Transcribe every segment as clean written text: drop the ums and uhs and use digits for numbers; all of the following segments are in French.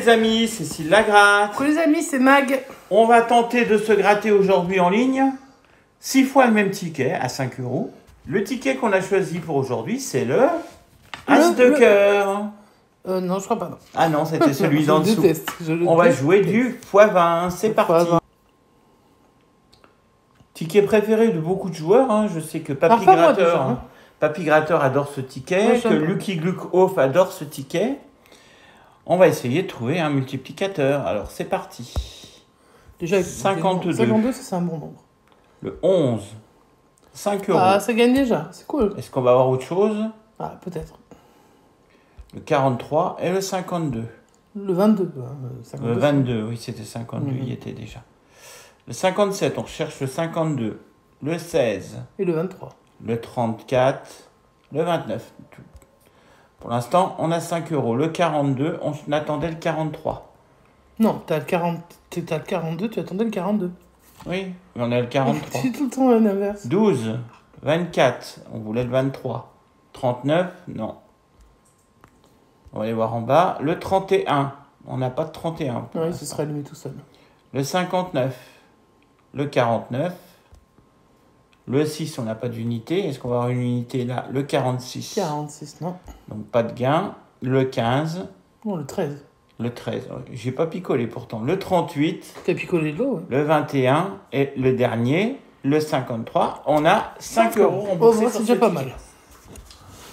les amis, Cécile Lagratte. Coucou les amis, c'est Mag. On va tenter de se gratter aujourd'hui en ligne 6 fois le même ticket à 5 €. Le ticket qu'on a choisi pour aujourd'hui, c'est le As de cœur. Non, je crois pas. Non. Ah non, c'était celui d'en dessous. On va jouer du x20. C'est parti. Ticket préféré de beaucoup de joueurs. Hein. Je sais que Papy Gratteur adore ce ticket, que Lucky Gluck Off adore ce ticket. On va essayer de trouver un multiplicateur. Alors, c'est parti. Déjà, 52. 52, c'est un bon nombre. Le 11. 5 €. Ah, ça gagne déjà. C'est cool. Est-ce qu'on va avoir autre chose? Ah, peut-être. Le 43 et le 52. Le 22. 52, le 22, oui, c'était 52, il y était déjà. Le 57, on cherche le 52. Le 16. Et le 23. Le 34. Le 29. Pour l'instant, on a 5 €. Le 42, on attendait le 43. Non, t'as le 42, tu attendais le 42. Oui, on a le 43. C'est tout le temps l'inverse. 12. 24, on voulait le 23. 39, non. On va aller voir en bas. Le 31, on n'a pas de 31. Oui, ce sera allumé tout seul. Le 59. Le 49. Le 6, on n'a pas d'unité. Est-ce qu'on va avoir une unité là? Le 46. 46, non. Donc pas de gain. Le 15. Non, le 13. Le 13. J'ai pas picolé pourtant. Le 38. T'as picolé de l'eau, oui. Le 21. Et le dernier, le 53. On a 5 € remboursés. Oh, c'est déjà pas mal.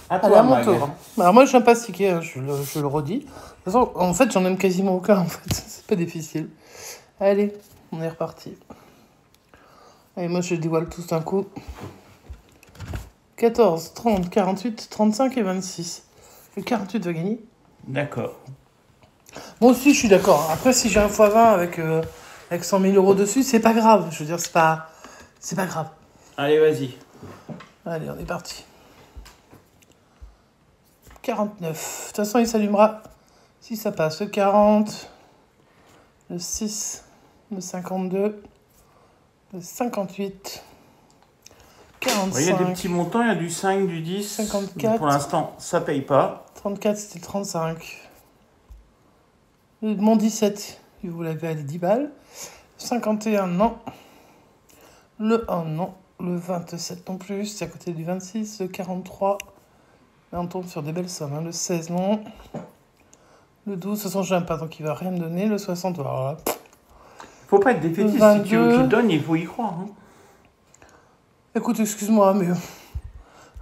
À toi, à mon tour. Alors moi, je n'aime pas ce ticket, hein, je le redis. De toute façon, en fait, j'en aime quasiment aucun, en fait. C'est pas difficile. Allez, on est reparti. Allez, moi, je les dévoile tous d'un coup. 14, 30, 48, 35 et 26. Le 48 va gagner. D'accord. Moi aussi, je suis d'accord. Après, si j'ai un x20 avec 100 000 € dessus, c'est pas grave. Je veux dire, c'est pas grave. Allez, vas-y. Allez, on est parti. 49. De toute façon, il s'allumera si ça passe. Le 40, le 6, le 52, le 58, 45. Il y a des petits montants, il y a du 5, du 10. 54. Pour l'instant, ça paye pas. 34, c'était 35. Mon 17, vous l'avez à 10 balles. 51, non. Le 1, non. Le 27 non plus, c'est à côté du 26. Le 43, là on tombe sur des belles sommes. Hein. Le 16, non. Le 12, de toute façon, je n'aime pas, donc il va rien me donner. Le 60, voilà. Faut pas être défaitiste. Si tu veux qu'il te donne, il faut y croire. Hein. Écoute, excuse-moi, mais...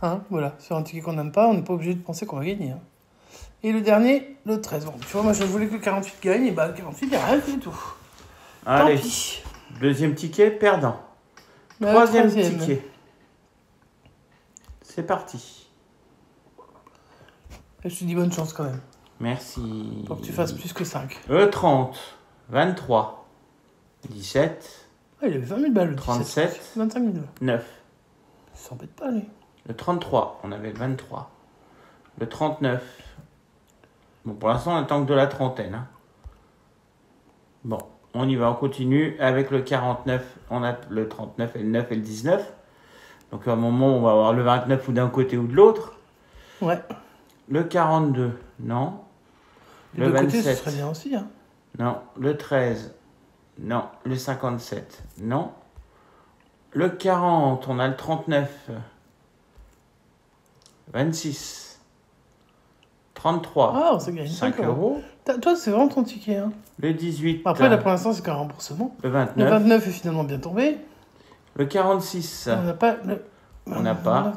Hein, voilà, sur un ticket qu'on n'aime pas, on n'est pas obligé de penser qu'on va gagner. Hein. Et le dernier, le 13. Bon, tu vois, moi, je voulais que le 48 gagne, et bah, le 48, il n'y a rien du tout. Allez, tant pis. Deuxième ticket, perdant. Troisième ticket. C'est parti. Et je te dis bonne chance quand même. Merci. Pour que tu fasses plus que 5. Le 30, 23, 17. Ah, il avait 20 000 balles, le 37, 17. 25 000. 9. Il s'embête pas, lui. Le 33, on avait le 23. Le 39. Bon, pour l'instant, on attend que de la trentaine. Hein. Bon, on y va, on continue. Avec le 49, on a le 39 et le 9 et le 19. Donc, à un moment, on va avoir le 29 ou d'un côté ou de l'autre. Ouais. Le 42, non. Le 27, côté, ce serait bien aussi. Hein. Non. Le 13, non. Le 57, non. Le 40, on a le 39. 26. 33. Ah, ça gagne 5 €. Toi, c'est vraiment ton ticket. Hein. Le 18. Après, là, pour l'instant, c'est qu'un remboursement. Le 29. Le 29 est finalement bien tombé. Le 46. On n'a pas. On n'a pas.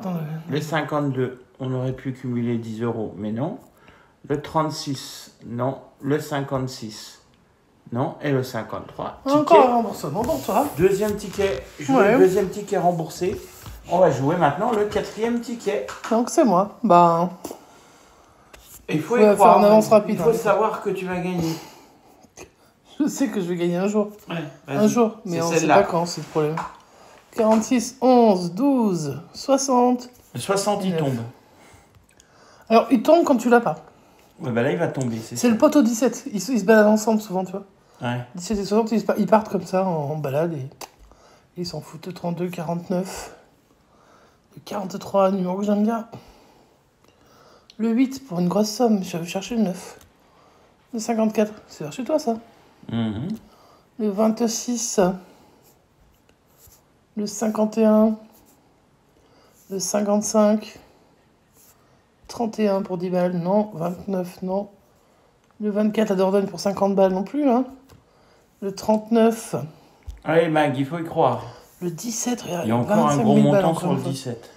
Le 52. On aurait pu cumuler 10 €, mais non. Le 36. Non. Le 56. Non. Et le 53. Encore un remboursement pour toi. Deuxième ticket. Deuxième ticket remboursé. On va jouer maintenant le quatrième ticket. Donc, c'est moi. Ben. Il faut faire en avance rapide. Il faut savoir que tu vas gagner. Je sais que je vais gagner un jour. Ouais, un jour, mais on ne sait pas quand, c'est le problème. 46, 11, 12, 60. Le 60, 19. Il tombe. Alors, il tombe quand tu l'as pas. Ouais, bah là, il va tomber. C'est le poteau 17. Ils se baladent ensemble souvent, tu vois. Ouais. 17 et 60, ils partent comme ça en balade et ils s'en foutent. Le 32, 49. Le 43, numéro que j'aime bien. Le 8 pour une grosse somme, je vais chercher le 9. Le 54, c'est vers chez toi ça. Mhm. Le 26. Le 51. Le 55. 31 pour 10 balles, non. 29, non. Le 24, la Dordogne pour 50 balles non plus. Hein. Le 39. Allez, Mag, il faut y croire. Le 17, regarde. Il y a encore un gros montant sur le 17.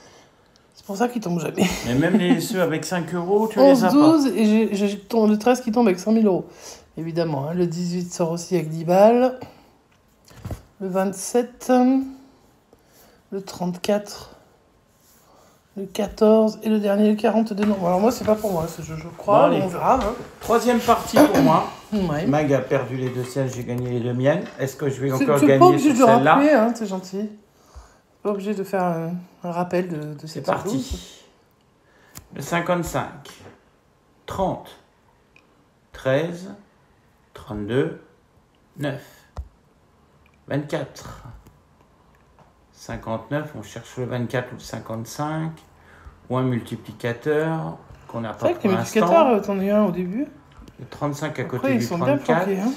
C'est pour ça qu'il tombe jamais. Mais même ceux avec 5 euros, tu 11, les as 12, et j'ai le 13 qui tombe avec 100 000 euros. Évidemment, hein. Le 18 sort aussi avec 10 balles. Le 27. Le 34. Le 14 et le dernier, le 42. Non, alors moi, c'est pas pour moi, je crois, bon, on verra. Hein. Troisième partie pour moi. Ouais. Mag a perdu les 2 siennes, j'ai gagné les 2 miennes. Est-ce que je vais encore Tu n'es gagner pas obligé sur de le celle-là? rappeler, hein, c'est gentil. Pas obligé de faire un rappel de C'est cette parti. chose. Le 55, 30, 13, 32, 9, 24, 59, on cherche le 24 ou le 55, ou un multiplicateur qu'on n'a C'est pas vrai que les pour l'instant. multiplicateurs, t'en as eu un au début. Le 35 à Après, côté ils du sont bien 34. planqués. Hein.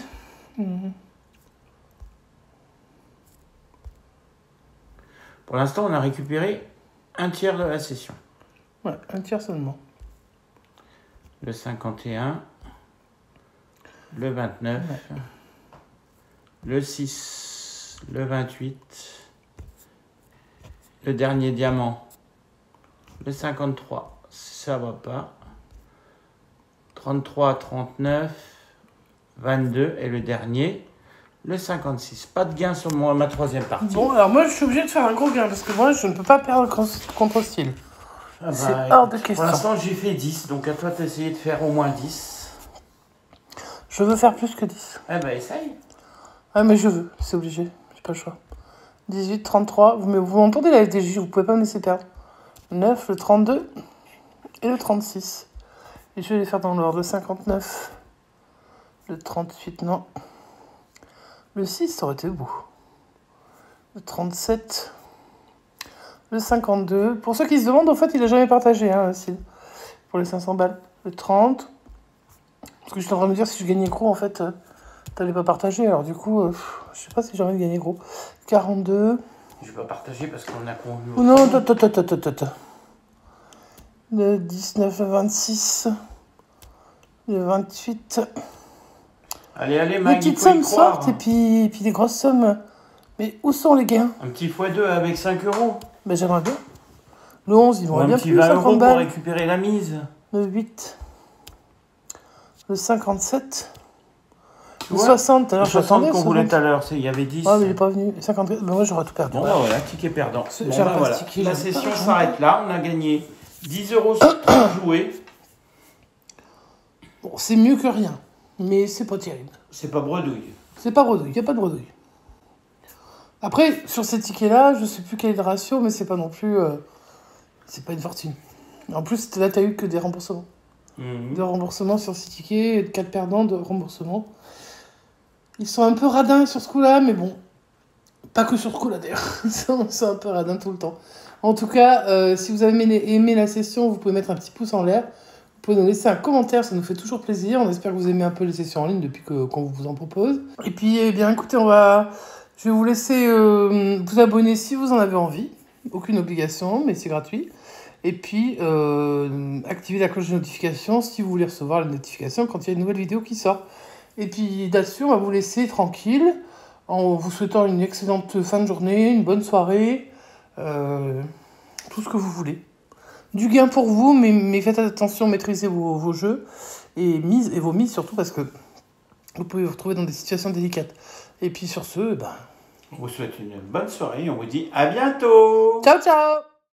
Mhm. Pour l'instant, on a récupéré un tiers de la session. Ouais, un tiers seulement. Le 51, le 29, Ouais. le 6, le 28, le dernier diamant, le 53, ça va pas, 33, 39, 22 et le dernier, le 56. Pas de gain sur ma troisième partie. Bon, alors moi, je suis obligé de faire un gros gain parce que moi, je ne peux pas perdre contre style. Ah bah, C'est hors de écoute, question. Pour l'instant, j'ai fait 10, donc à toi d'essayer de faire au moins 10. Je veux faire plus que 10. Eh ben, essaye. Ah, mais je veux, c'est obligé, j'ai pas le choix. 18, 33, mais vous m'entendez la FDJ, vous pouvez pas me laisser perdre. 9, le 32 et le 36. Et je vais les faire dans l'ordre. Le 59, le 38, non. Le 6, ça aurait été beau. Le 37, le 52. Pour ceux qui se demandent, en fait, il a jamais partagé, hein, Sid, pour les 500 balles. Le 30. Parce que je suis en train de me dire, si je gagnais gros, en fait, t'allais pas partager. Alors du coup, je sais pas si j'ai envie de gagner gros. 42. Je vais pas partager parce qu'on a convenu. Oh non, attends. Le 19, le 26. Le 28. Allez, Les Mag, il petites faut y sommes croire. sortent et puis des grosses sommes. Mais où sont les gains? Un petit x2 avec 5 euros. Ben j'aimerais bien. Le 11, ils Ou vont un bien petit plus, 20 euros 50 pour balles. récupérer la mise. Le 8. Le 57. Tu Le vois, 60, alors le 60 qu'on voulait tout à 60. l'heure, il y avait 10. Ah, mais il est pas venu. 54, ben moi j'aurais tout perdu. Bon, bah voilà, ticket perdant. C'est- Bon, j'ai bah un voilà. ticket, La j'aime session pas, s'arrête là. On a gagné 10 euros sur 3 joués. Bon, c'est mieux que rien. Mais c'est pas terrible. C'est pas bredouille. C'est pas bredouille, il n'y a pas de bredouille. Après, sur ces tickets-là, je sais plus quel est le ratio, mais c'est pas non plus. C'est pas une fortune. En plus, là, t'as eu que des remboursements. De remboursements sur ces tickets, et de 4 perdants de remboursement. Ils sont un peu radins sur ce coup-là, mais bon. Pas que sur ce coup-là d'ailleurs. Ils sont un peu radins tout le temps. En tout cas, si vous avez aimé la session, vous pouvez mettre un petit pouce en l'air. Vous pouvez nous laisser un commentaire, ça nous fait toujours plaisir. On espère que vous aimez un peu les sessions en ligne depuis qu'on vous en propose. Et puis, eh bien, écoutez, je vais vous laisser vous abonner si vous en avez envie. Aucune obligation, mais c'est gratuit. Et puis, activez la cloche de notification si vous voulez recevoir les notifications quand il y a une nouvelle vidéo qui sort. Et puis, là-dessus, on va vous laisser tranquille en vous souhaitant une excellente fin de journée, une bonne soirée, tout ce que vous voulez. Du gain pour vous, mais faites attention, maîtrisez vos jeux et vos mises surtout parce que vous pouvez vous retrouver dans des situations délicates. Et puis sur ce, On vous souhaite une bonne soirée et on vous dit à bientôt. ciao ciao!